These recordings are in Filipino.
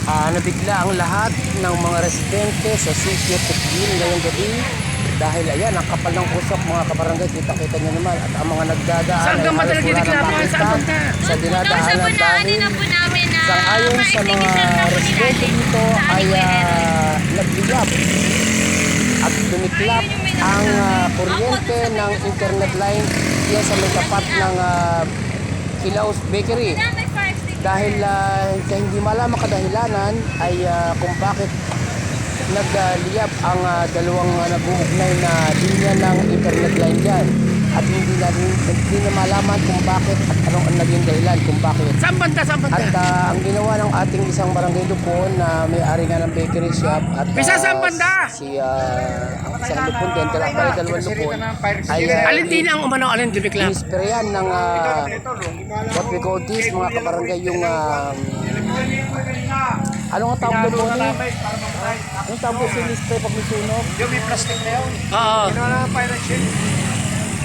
Nabigla ang lahat ng mga residente sa sitio Tukbil ngayong gabi dahil ayan, ang kapal ng usok mga kabarangay, kita-kita nyo naman, at ang mga nagdadaan saan ka madalang diniklapan? Saan ka? sa dinadaanan dahil sang-ayon sa mga residente dito ay nagliyab at dumiklap ang kuryente ng internet line diyan sa may tapat ng Kilaos Bakery. Dahil sa hindi malaman kadahilanan ay kung bakit nagliyab ang dalawang nag-uugnay na linya ng internet line dyan. At hindi na malaman kung bakit at anong ang naging dahilan kung bakit. Saan banda? Saan banda? At ang ginawa ng ating isang barangay lupon na may-ari nga ng bakery shop at Saan banda? ang isang lupon din, dalawang lupon ay Alin din ang umano, alin diniklap? inisprayan ng what we call this, mga kabarangay, yung ano nga tawag doon? Anong tawag doon sinispray pag may sunog? Yung may plastic na yun. Oo. Yun na lang pirate ship.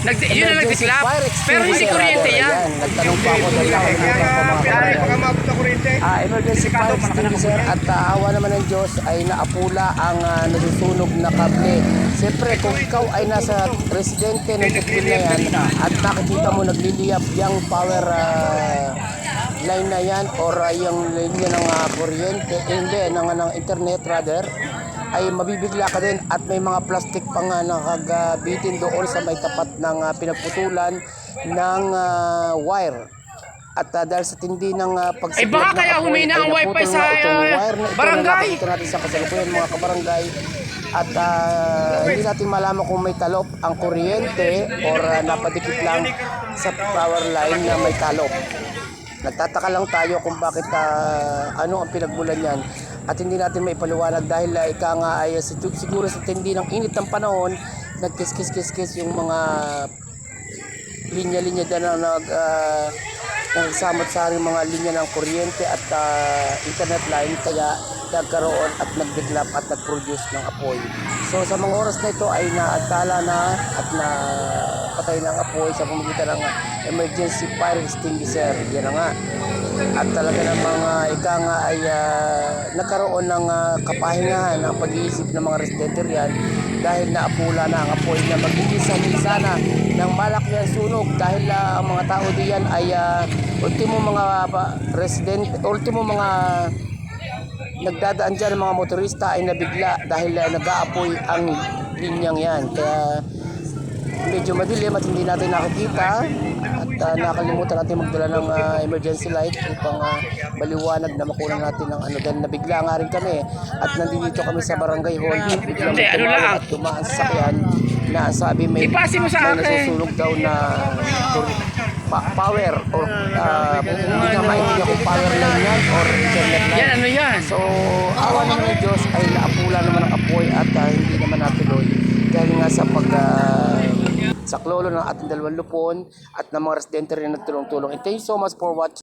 Yun ang nagdiklap. Fire Pero hindi extinguisher. kuryente yan. Ayan, nagtanong pa ako dahil ako Kaya ng mga pinari, baka kabarangay. maabot na kuryente. Emergency fire extinguisher at awa naman ng Diyos ay naapula ang nasusunog na kable. Siyempre kung ikaw ay nasa residente ng Tukbil na yan at nakikita mo nagliliyab yung power line na yan or yung linya ng kuryente, hindi, ng internet rather, ay mabibigla ka din at may mga plastic pa nga nakagabitin doon sa may tapat ng pinagputulan ng wire. At dahil sa tindi ng Ay, baka kaya humina ang wifi sa barangay. Nakikita natin sa kasalukuyan mga kabarangay. At hindi natin malaman kung may talop ang kuryente or napadikit lang sa power line na may talop. Nagtataka lang tayo kung bakit ano ang pinagmulan yan. At hindi natin maipaliwanag dahil ika nga ay siguro sa tindi ng init ng panahon, nagkis-kis-kis-kis yung mga linya-linya dyan na nagsamot-sari mga linya ng kuryente at internet line, kaya nagkaroon at nagbiglap at nag-produce ng apoy. So sa mga oras na ito ay naatala na at napatay ng apoy sa pamamagitan ng emergency fire extinguisher. Yan na nga. At talaga namang ika nga ay nagkaroon ng kapahingahan ang pag-iisip ng mga residente riyan dahil naapula na ang apoy na magigisa na ng malaking sunog dahil ang mga tao diyan ay ultimo mga residente, ultimo mga nagdadaan dyan ng mga motorista ay nabigla dahil nag-aapoy ang linyang yan. Kaya medyo madilim at hindi natin nakikita at nakalimutan natin magdala ng emergency light upang maliwanag na makunan natin ng ano, dahil nabigla nga rin kami at nandito kami sa barangay hall. Biglang tumawag at tumaan sa sakyan na sabi may nasusunog daw na power or hindi nga maintindihan kung power line yan or internet line. Yan, ano yan? So, awa naman ng Diyos ay naapula naman ang apoy at hindi naman natuloy dahil nga sa saklolo ng ating dalawang lupon at ng mga residente rin nagtulong-tulong. And thank you so much for watching.